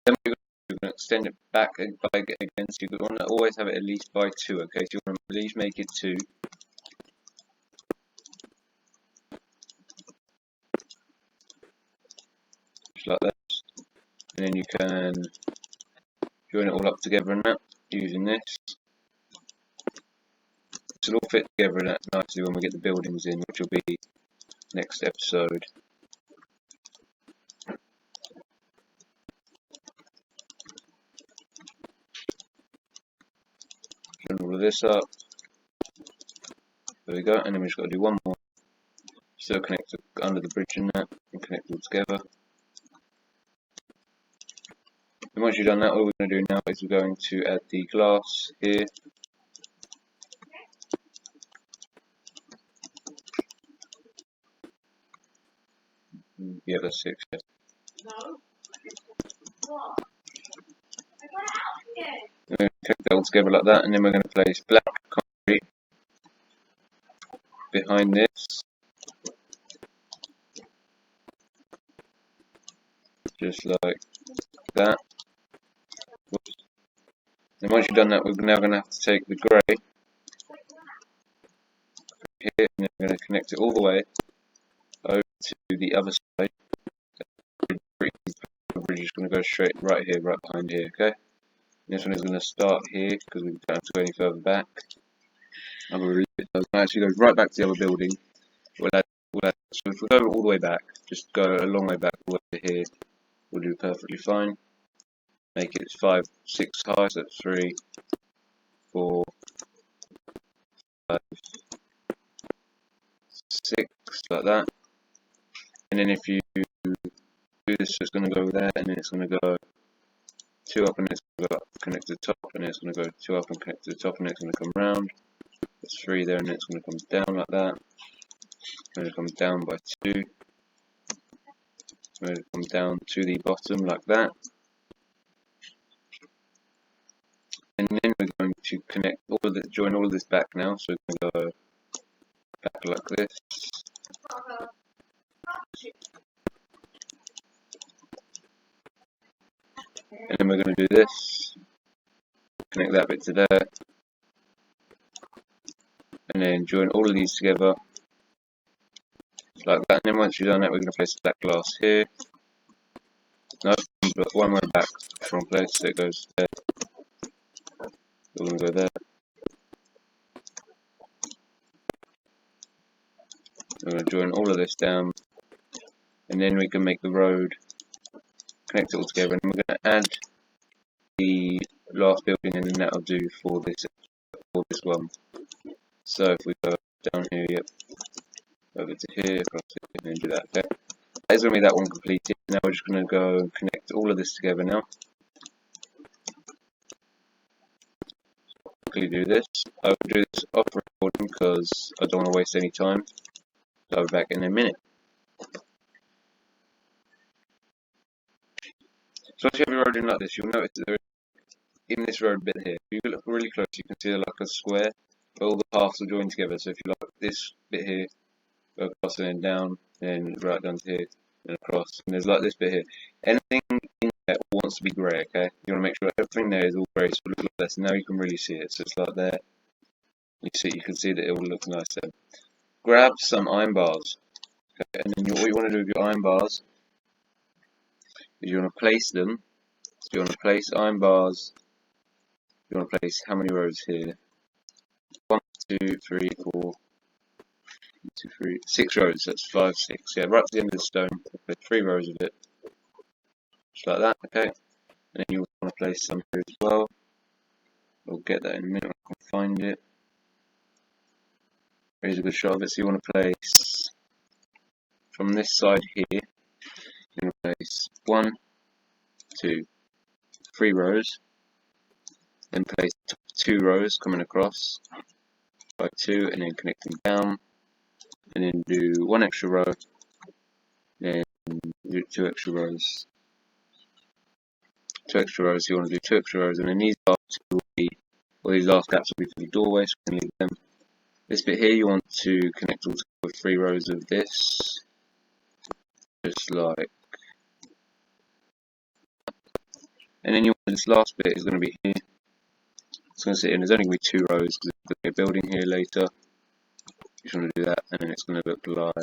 Then we're going to extend it back by again, so you want to always have it at least by 2, okay? So you want to at least make it 2. Just like this. And then you can join it all up together in that, using this. This will all fit together in that nicely when we get the buildings in, which will be next episode. Join all of this up. There we go, and then we just got to do one more. Still connect it under the bridge in that, and connect it all together. And once you've done that, all we're going to do now is we're going to add the glass here. Yeah, that's 6. Yeah. We're going to connect that all together like that, and then we're going to place black concrete behind this. Just like that. Whoops. And once you've done that, we're now going to have to take the grey here, and then we're going to connect it all the way over to the other side. The bridge is going to go straight right here, right behind here, okay? And this one is going to start here because we don't have to go any further back. I believe it does. It actually goes right back to the other building. So if we go all the way back, just go a long way back all the way to here, we'll do perfectly fine. Make it 5, 6 high, so that's 3, 4, 5, 6, like that. And then if you do this, so it's going to go there, and then it's going to go 2 up, and it's going to go up, connect to the top, and then it's going to go 2 up and connect to the top, and then it's going to come round. There's 3 there, and then it's going to come down like that. And it comes down by 2. And it comes down to the bottom like that. And then we're going to connect all of this, join all of this back now. So we're going to go back like this. And then we're going to do this. Connect that bit to there. And then join all of these together. Like that. And then once you've done that, we're going to place that glass here. No, but one way back from place, so it goes there. We're going to go there. We're going to join all of this down, and then we can make the road, connect it all together, and we're going to add the last building, and then that'll do for this one. So if we go down here, yep, over to here, across here, and then do that. Okay, that is going to be that one completed. Now we're just going to go and connect all of this together now. Quickly do this. I will do this off recording because I don't want to waste any time. So I'll be back in a minute. So once you have your road in like this, you'll notice that there is, in this road bit here, if you look really close, you can see like a square where all the paths are joined together. So if you like this bit here, go across and then down, then right down to here, and across, and there's like this bit here. Anything in there wants to be grey, okay? You want to make sure everything there is all grey, so it looks like this. Now you can really see it. So it's like there. You can see that it will look nice there. Grab some iron bars, okay? And then what you want to do with your iron bars is you want to place them. So you want to place iron bars. You want to place how many rows here? 1, 2, 3, 4. 2, 3, 6 rows. That's 5, 6. Yeah, right to the end of the stone. Put 3 rows of it, just like that. Okay, and then you want to place some here as well. We'll get that in a minute when I can find it. Here's a good shot of it. So you want to place from this side here. You want to place 1, 2, 3 rows. Then place 2 rows coming across by 2, and then connecting down. And then do 1 extra row. Then do 2 extra rows. 2 extra rows. You want to do 2 extra rows, and then these last will be, or these last gaps will be for the doorway. So we can leave them. This bit here, you want to connect all with 3 rows of this, just like. And then you want this last bit is going to be here. It's going to sit in. There's only going to be 2 rows because there's going to be a building here later. You just want to do that, and then it's going to look like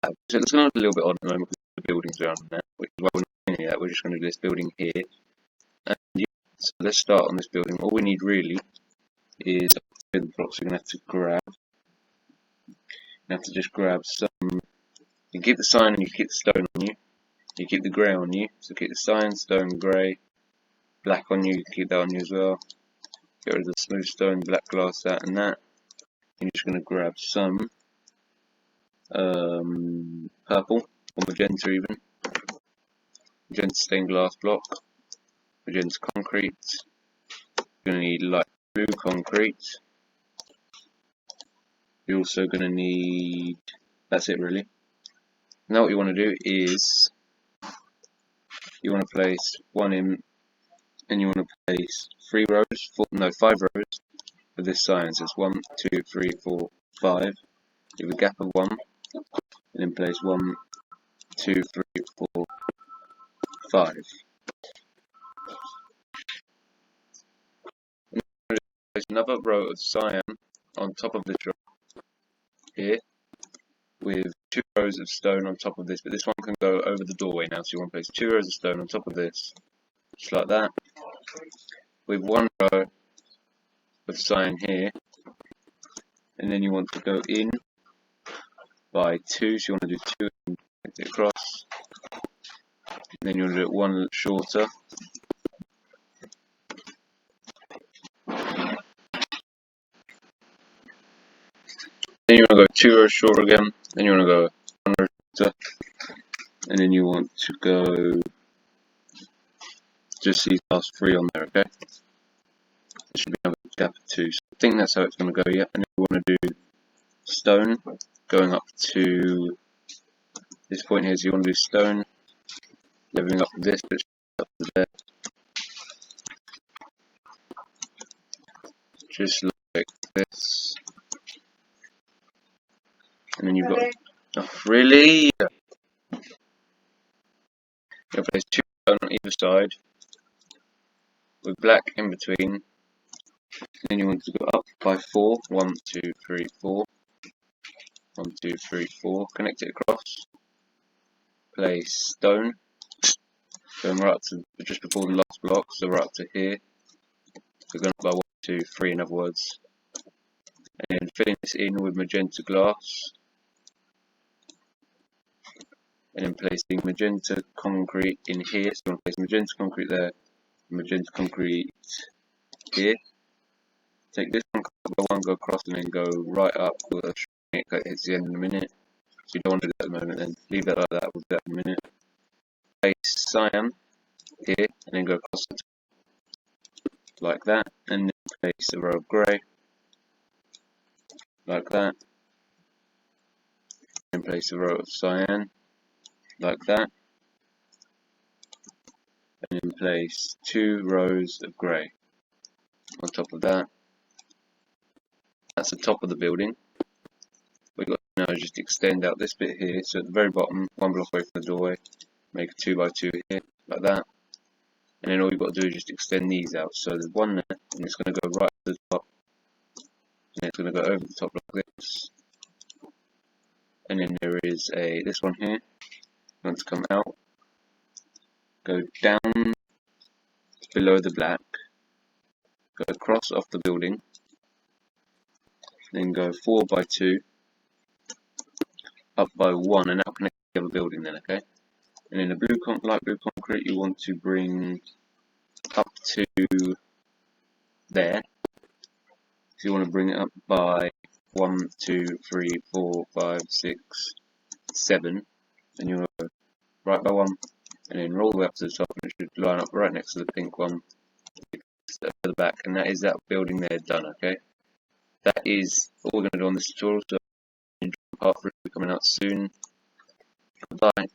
that. So it's going to look a little bit odd at the moment because the building's around there, which is why we're not doing that. We're just going to do this building here. And yeah, so let's start on this building. All we need really is the blocks we're going to have to grab. You have to just grab some. You keep the sign and you keep the stone on you. You keep the grey on you. So keep the sign, stone, grey, black on you. Keep that on you as well. Get rid of the smooth stone, black glass, that and that. And you're just going to grab some purple or magenta even. Magenta stained glass block. Magenta concrete. You're going to need light blue concrete. You're also going to need. That's it really. Now what you want to do is you want to place 1 in, and you want to place 3 rows, 5 rows of this sign. So it's 1, 2, 3, 4, 5. Give a gap of 1, and then place 1, 2, 3, 4, 5. And then place another row of cyan on top of this row here, with 2 rows of stone on top of this, but this one can go over the doorway now, so you want to place 2 rows of stone on top of this, just like that, with 1 row of cyan here, and then you want to go in by 2, so you want to do 2 and connect it across, and then you want to do it 1 shorter, then you want to go 2 rows shorter again, then you want to go 1 row shorter, and then you want to go just these last 3 on there, okay? There should be another gap of 2, so I think that's how it's going to go, yeah. And then we want to do stone going up to this point here, so you want to do stone leveling up this, but up to there, just like this, and then you've got, oh really? You'll place 2 stone on either side with black in between, and then you want to go up by 4, 1, 2, 3, 4, 1, 2, 3, 4, connect it across, place stone, going right up to just before the last block, so right up to here, so going up by 1, 2, 3 in other words, and then filling this in with magenta glass, and then placing magenta concrete in here, so you want to place magenta concrete there, magenta concrete here. Take this one, by 1, go across, and then go right up with a shrink that hits the end in a minute. So you don't want to do that at the moment, then leave that like that, we'll do that in a minute. Place cyan here, and then go across the top, like that, and then place a row of grey, like that, and place a row of cyan, like that, and then place 2 rows of grey on top of that. That's the top of the building. What we've got to now is just extend out this bit here, so at the very bottom, 1 block away from the doorway, make a 2 by 2 here, like that, and then all you've got to do is just extend these out. So there's 1 there, and it's going to go right to the top, and it's going to go over the top like this, and then there is this one here. You want to come out, go down below the black, go across off the building, then go 4 by 2, up by 1, and that'll connect to the other building then, okay? And in the light blue concrete, you want to bring up to there. So you want to bring it up by 1, 2, 3, 4, 5, 6, 7, and you want to go right by 1, and then roll the way up to the top, and it should line up right next to the pink one at the back, and that is that building there done, okay? That is all we're going to do on this tutorial, so enjoy part 3 coming out soon. Goodbye.